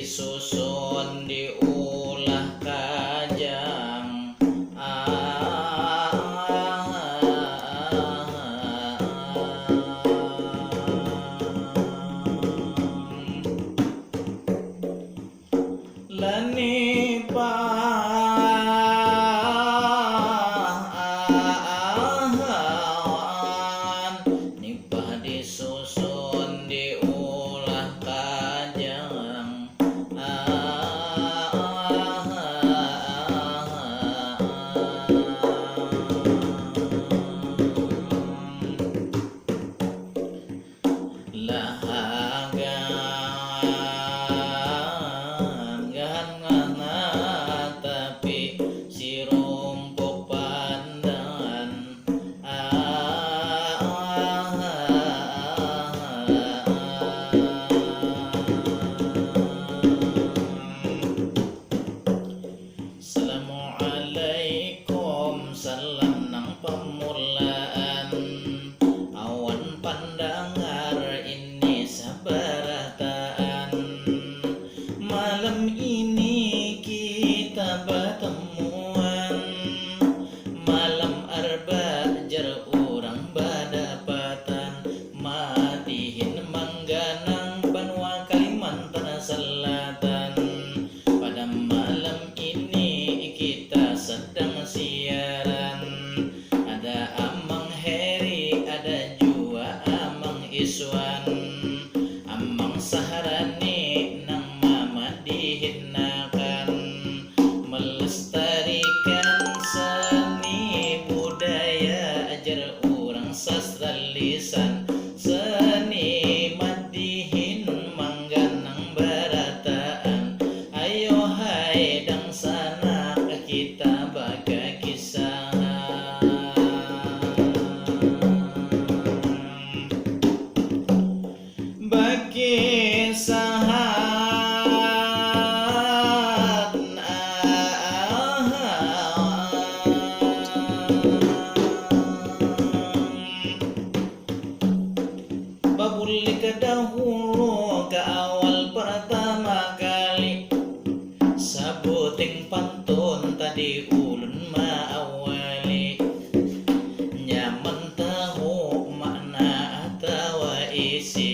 disusun diulah kajang lani nipah disusun diulah kajang tapi si rumpuk pandan Assalamualaikum salam nang pemulaan awan pandangar ini sabarataan malam ini kita bertemuan malam arba jar urang badapatan matihin mangganang Banua Kalimantan Selatan pada malam ini kita sedang siaran ada Amang Heri ada juga Amang Iswan Amang Saharani nang mama dihinakan melestarikan seni budaya ajar orang sastra lisan seni madihin mangganang barataan ayo hai dang sana kita baga kisah bagi sahat babuli ke dahulu ke awal pertama kali sabuting pantun tadi ulun maawali nyaman tahu makna atau isi